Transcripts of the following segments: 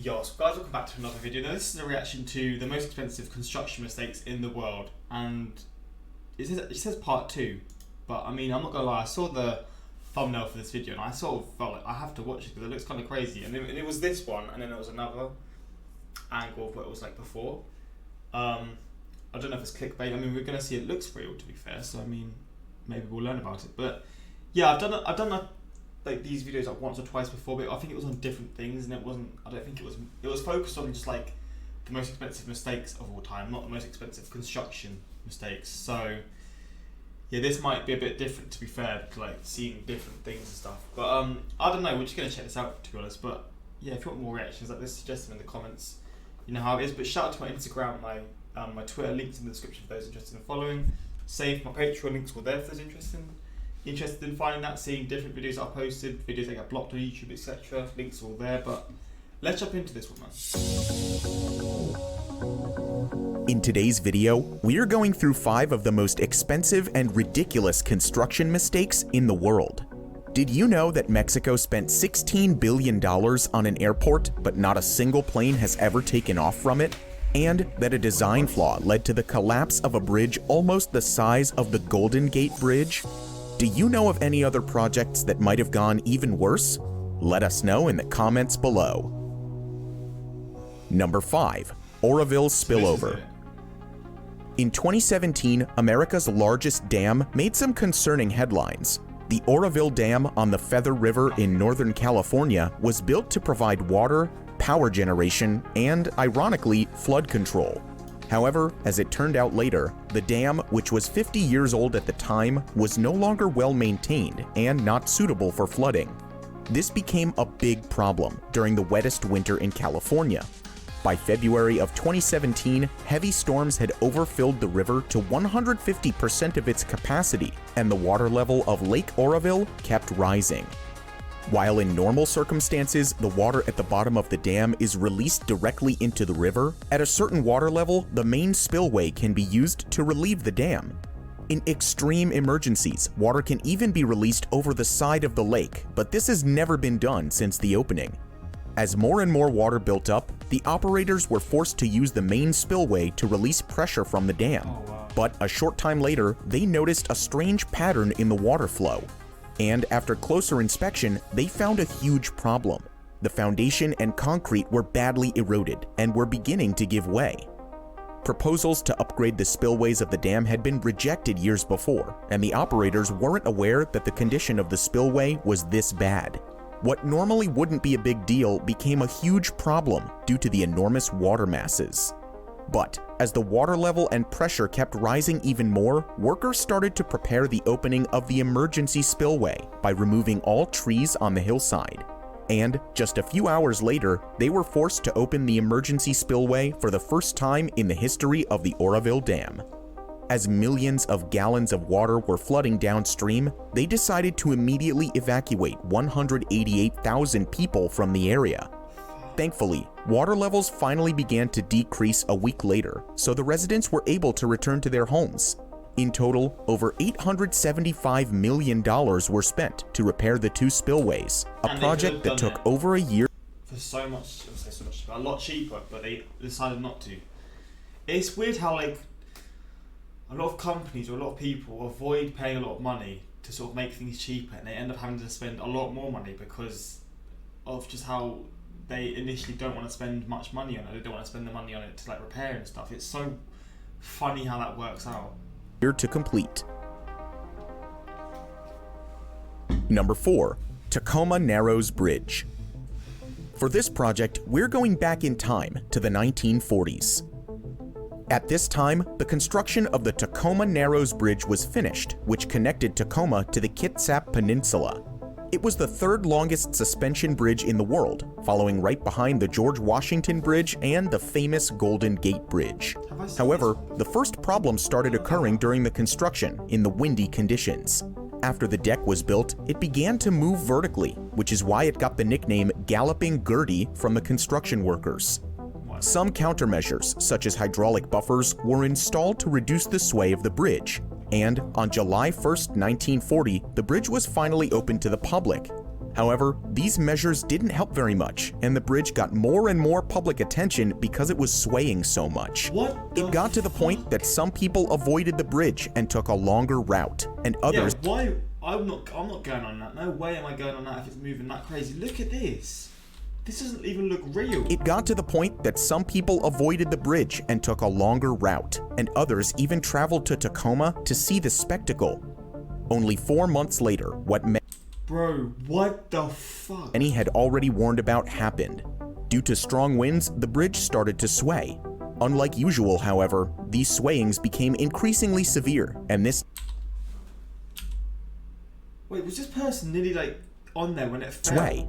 Yo, so guys, welcome back to another video. Now this is a reaction to the most expensive construction mistakes in the world, and it says part 2, but I mean, I'm not gonna lie, I saw the thumbnail for this video and I sort of felt like I have to watch it because it looks kind of crazy, and it was this one, and then there was another angle of what it was like before. I don't know if it's clickbait. I mean, we're gonna see it looks real, to be fair, so I mean, maybe we'll learn about it. But yeah, I've done like these videos like once or twice before, but I think it was on different things, and I don't think it was focused on just like the most expensive mistakes of all time, not the most expensive construction mistakes. So yeah, this might be a bit different, to be fair, to like seeing different things and stuff. But I don't know, we're just gonna check this out, to be honest. But yeah, if you want more reactions like this, suggest them in the comments. You know how it is. But shout out to my Instagram, my Twitter, links in the description for those interested in following. Save my Patreon, links all there if there's interested in finding that, seeing different videos I posted, videos that get blocked on YouTube, etc. Links all there. But let's jump into this one, man. In today's video, we are going through 5 of the most expensive and ridiculous construction mistakes in the world. Did you know that Mexico spent $16 billion on an airport, but not a single plane has ever taken off from it? And that a design flaw led to the collapse of a bridge almost the size of the Golden Gate Bridge? Do you know of any other projects that might have gone even worse? Let us know in the comments below. Number 5. Oroville Spillover. In 2017, America's largest dam made some concerning headlines. The Oroville Dam on the Feather River in Northern California was built to provide water, power generation, and, ironically, flood control. However, as it turned out later, the dam, which was 50 years old at the time, was no longer well maintained and not suitable for flooding. This became a big problem during the wettest winter in California. By February of 2017, heavy storms had overfilled the river to 150% of its capacity, and the water level of Lake Oroville kept rising. While in normal circumstances, the water at the bottom of the dam is released directly into the river, at a certain water level, the main spillway can be used to relieve the dam. In extreme emergencies, water can even be released over the side of the lake, but this has never been done since the opening. As more and more water built up, the operators were forced to use the main spillway to release pressure from the dam. But a short time later, they noticed a strange pattern in the water flow. And after closer inspection, they found a huge problem. The foundation and concrete were badly eroded and were beginning to give way. Proposals to upgrade the spillways of the dam had been rejected years before, and the operators weren't aware that the condition of the spillway was this bad. What normally wouldn't be a big deal became a huge problem due to the enormous water masses. But as the water level and pressure kept rising even more, workers started to prepare the opening of the emergency spillway by removing all trees on the hillside. And just a few hours later, they were forced to open the emergency spillway for the first time in the history of the Oroville Dam. As millions of gallons of water were flooding downstream, they decided to immediately evacuate 188,000 people from the area. Thankfully, water levels finally began to decrease a week later, so the residents were able to return to their homes. In total, over $875 million were spent to repair the 2 spillways, a project that took over a year. For a lot cheaper, but they decided not to. It's weird how like a lot of companies or a lot of people avoid paying a lot of money to sort of make things cheaper, and they end up having to spend a lot more money because of just how they initially don't want to spend much money on it. They don't want to spend the money on it to like repair and stuff. It's so funny how that works out. To complete. Number 4. Tacoma Narrows Bridge. For this project, we're going back in time to the 1940s. At this time, the construction of the Tacoma Narrows Bridge was finished, which connected Tacoma to the Kitsap Peninsula. It was the 3rd longest suspension bridge in the world, following right behind the George Washington Bridge and the famous Golden Gate Bridge. However, the first problems started occurring during the construction in the windy conditions. After the deck was built, it began to move vertically, which is why it got the nickname Galloping Gertie from the construction workers. Some countermeasures, such as hydraulic buffers, were installed to reduce the sway of the bridge, and on July 1st, 1940, the bridge was finally opened to the public. However, these measures didn't help very much, and the bridge got more and more public attention because it was swaying so much. It got to the point that some people avoided the bridge and took a longer route, and others... Yeah, why? I'm not going on that. No way am I going on that if it's moving that crazy. Look at this. This doesn't even look real. It got to the point that some people avoided the bridge and took a longer route, and others even traveled to Tacoma to see the spectacle. Only 4 months later, Bro, what the fuck? many had already warned about happened. Due to strong winds, the bridge started to sway. Unlike usual, however, these swayings became increasingly severe, and this Wait, was this person nearly like on there when it fell? sway.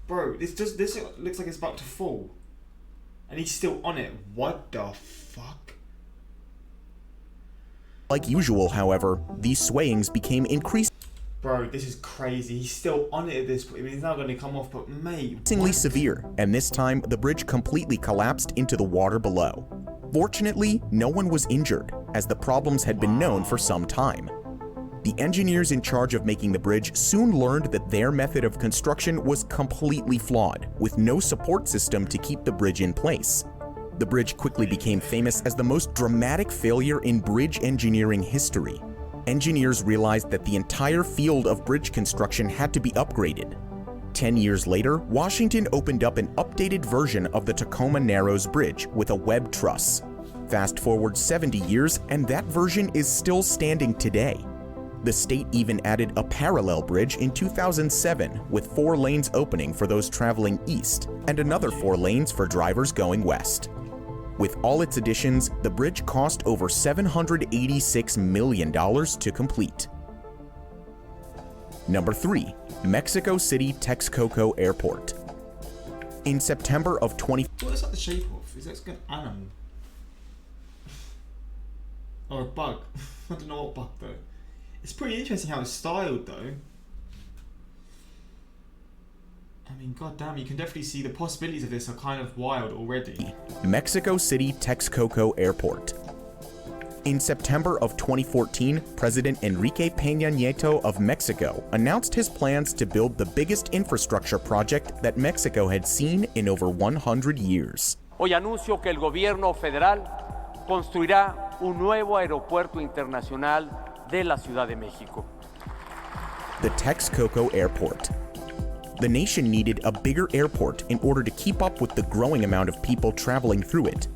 Bro, this looks like it's about to fall. And he's still on it. What the fuck? Like usual, however, these swayings became increasingly Bro, this is crazy. He's still on it at this point. I mean, he's now going to come off, but mate, severe, and this time the bridge completely collapsed into the water below. Fortunately, no one was injured, as the problems had been known for some time. The engineers in charge of making the bridge soon learned that their method of construction was completely flawed, with no support system to keep the bridge in place. The bridge quickly became famous as the most dramatic failure in bridge engineering history. Engineers realized that the entire field of bridge construction had to be upgraded. 10 years later, Washington opened up an updated version of the Tacoma Narrows Bridge with a web truss. Fast forward 70 years, and that version is still standing today. The state even added a parallel bridge in 2007 with 4 lanes opening for those traveling east and another 4 lanes for drivers going west. With all its additions, the bridge cost over $786 million to complete. Number 3. Mexico City Texcoco Airport. In September of What is that the shape of? Is that an animal? Or a bug? I don't know what bug though. It's pretty interesting how it's styled though. I mean, goddamn, you can definitely see the possibilities of this are kind of wild already. Mexico City Texcoco Airport. In September of 2014, President Enrique Peña Nieto of Mexico announced his plans to build the biggest infrastructure project that Mexico had seen in over 100 years. Hoy anuncio que el gobierno federal construirá un nuevo aeropuerto internacional de la Ciudad de México. The Texcoco Airport. The nation needed a bigger airport in order to keep up with the growing amount of people traveling through it.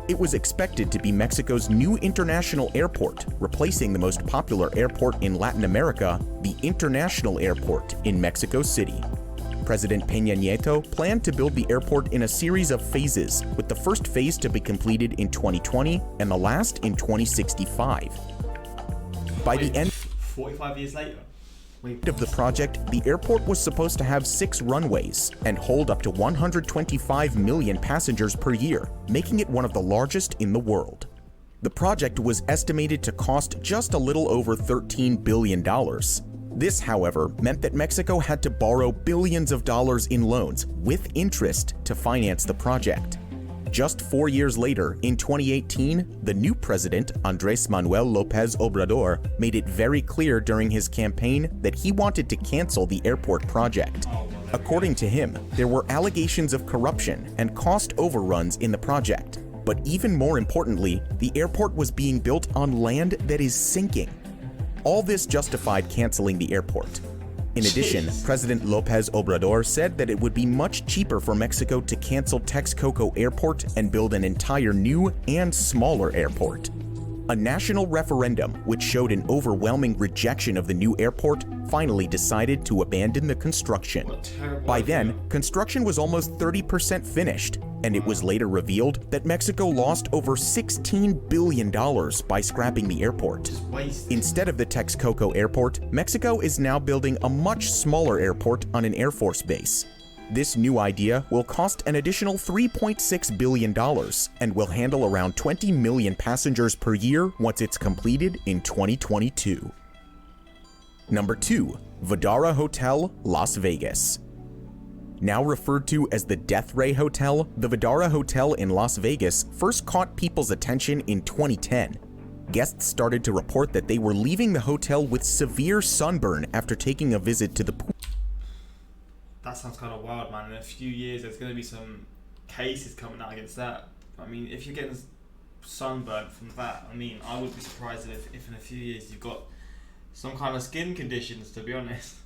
It was expected to be Mexico's new international airport, replacing the most popular airport in Latin America, the International Airport in Mexico City. President Peña Nieto planned to build the airport in a series of phases, with the first phase to be completed in 2020 and the last in 2065. By the end 45 years later. of the project, the airport was supposed to have 6 runways and hold up to 125 million passengers per year, making it one of the largest in the world. The project was estimated to cost just a little over $13 billion. This, however, meant that Mexico had to borrow billions of dollars in loans with interest to finance the project. Just 4 years later, in 2018, the new president, Andrés Manuel López Obrador, made it very clear during his campaign that he wanted to cancel the airport project. According to him, there were allegations of corruption and cost overruns in the project. But even more importantly, the airport was being built on land that is sinking. All this justified canceling the airport. In addition, President López Obrador said that it would be much cheaper for Mexico to cancel Texcoco Airport and build an entire new and smaller airport. A national referendum, which showed an overwhelming rejection of the new airport, finally decided to abandon the construction. By then, construction was almost 30% finished, and it was later revealed that Mexico lost over $16 billion by scrapping the airport. Instead of the Texcoco Airport, Mexico is now building a much smaller airport on an Air Force base. This new idea will cost an additional $3.6 billion and will handle around 20 million passengers per year once it's completed in 2022. Number 2. Vegasdara Hotel, Las Vegas. Now referred to as the Death Ray Hotel, the Vegasdara Hotel in Las Vegas first caught people's attention in 2010. Guests started to report that they were leaving the hotel with severe sunburn after taking a visit to the pool. that sounds kind of wild, man. In a few years, there's going to be some cases coming out against that. I mean, if you're getting sunburnt from that, I mean, I would be surprised if in a few years you've got some kind of skin conditions, to be honest.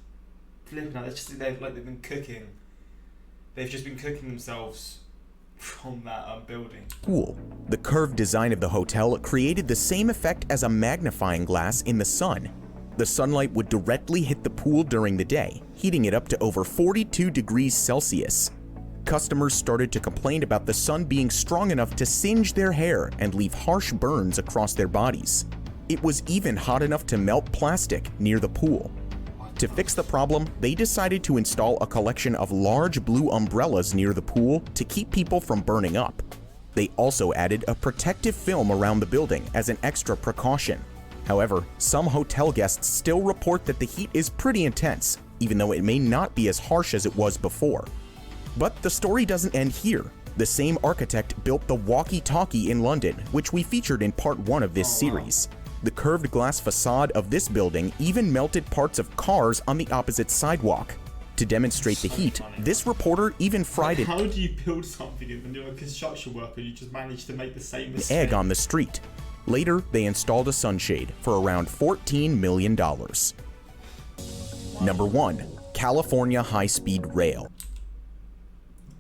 Flipping out, they've been cooking. They've just been cooking themselves from that building. Pool. The curved design of the hotel created the same effect as a magnifying glass in the sun. The sunlight would directly hit the pool during the day, heating it up to over 42 degrees Celsius. Customers started to complain about the sun being strong enough to singe their hair and leave harsh burns across their bodies. It was even hot enough to melt plastic near the pool. To fix the problem, they decided to install a collection of large blue umbrellas near the pool to keep people from burning up. They also added a protective film around the building as an extra precaution. However, some hotel guests still report that the heat is pretty intense, even though it may not be as harsh as it was before. But the story doesn't end here. The same architect built the walkie-talkie in London, which we featured in part 1 of this series. The curved glass facade of this building even melted parts of cars on the opposite sidewalk. To demonstrate the heat, this reporter even fried How do you build something when you're a construction worker and you just manage to make the same mistake? Egg on the street. Later, they installed a sunshade for around $14 million. Number 1. California High-Speed Rail.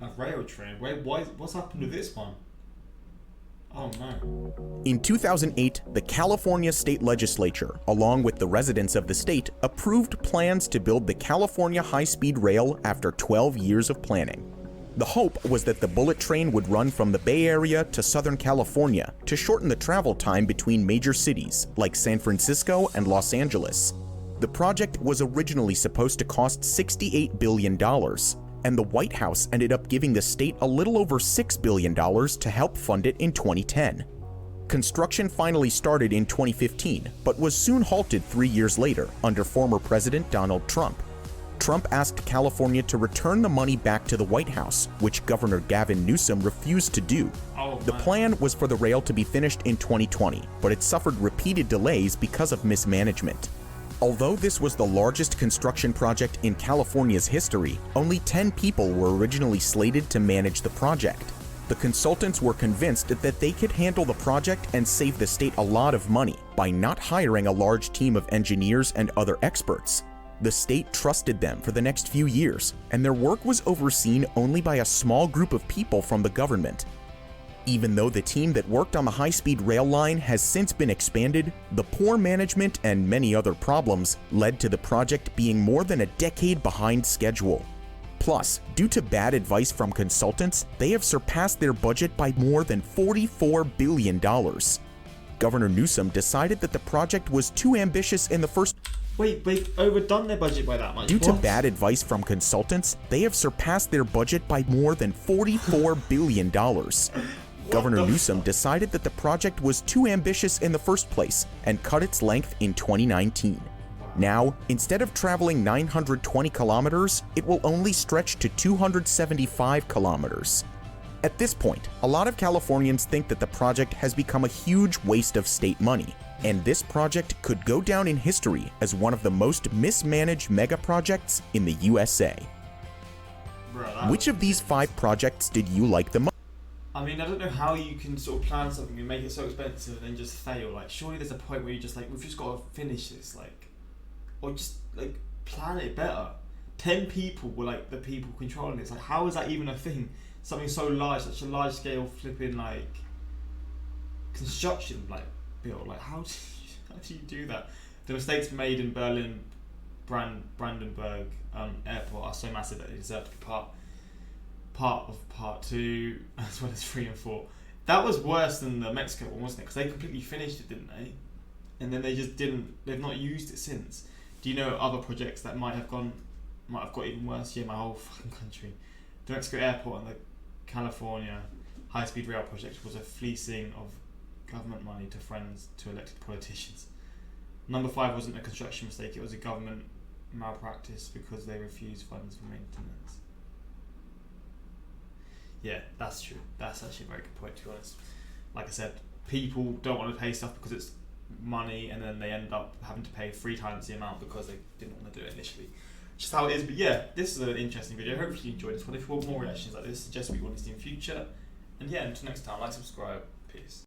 A rail train? Wait, what's happened to this one? Oh no. In 2008, the California State Legislature, along with the residents of the state, approved plans to build the California High-Speed Rail after 12 years of planning. The hope was that the bullet train would run from the Bay Area to Southern California to shorten the travel time between major cities like San Francisco and Los Angeles. The project was originally supposed to cost $68 billion, and the White House ended up giving the state a little over $6 billion to help fund it in 2010. Construction finally started in 2015, but was soon halted 3 years later under former President Donald Trump. Trump asked California to return the money back to the White House, which Governor Gavin Newsom refused to do. The plan was for the rail to be finished in 2020, but it suffered repeated delays because of mismanagement. Although this was the largest construction project in California's history, only 10 people were originally slated to manage the project. The consultants were convinced that they could handle the project and save the state a lot of money by not hiring a large team of engineers and other experts. The state trusted them for the next few years, and their work was overseen only by a small group of people from the government. Even though the team that worked on the high-speed rail line has since been expanded, the poor management and many other problems led to the project being more than a decade behind schedule. Plus, due to bad advice from consultants, they have surpassed their budget by more than $44 billion. Governor Newsom decided that the project was too ambitious in the first. Wait, overdone their budget by that much? Due to bad advice from consultants, they have surpassed their budget by more than $44 billion. Governor Newsom decided that the project was too ambitious in the first place and cut its length in 2019. Now, instead of traveling 920 kilometers, it will only stretch to 275 kilometers. At this point, a lot of Californians think that the project has become a huge waste of state money, and this project could go down in history as one of the most mismanaged mega projects in the USA. Which of these 5 projects did you like the most? I mean, I don't know how you can sort of plan something and make it so expensive and then just fail. Like, surely there's a point where you're just like, we've just got to finish this, like, or just like plan it better. 10 people were like the people controlling it. It's like, how is that even a thing? Something so large, such a large scale flipping like construction like build. Like, how do you do that? The mistakes made in Berlin Brandenburg airport are so massive that they deserve to be part of part 2 as well as 3 and 4. That was worse than the Mexico one, wasn't it? Because they completely finished it, didn't they? And then they've not used it since. Do you know other projects that might have got even worse? Yeah, my whole fucking country. The Mexico airport and the California high-speed rail project was a fleecing of government money to friends to elected politicians. Number 5 wasn't a construction mistake, it was a government malpractice because they refused funds for maintenance. Yeah, that's true. That's actually a very good point, to be honest. Like I said, people don't want to pay stuff because it's money, and then they end up having to pay 3 times the amount because they didn't want to do it initially. just how it is. But yeah, this is an interesting video. Hopefully you enjoyed this one. If you want more reactions like this, suggest what you want to see in future. And yeah, until next time, like, subscribe. Peace.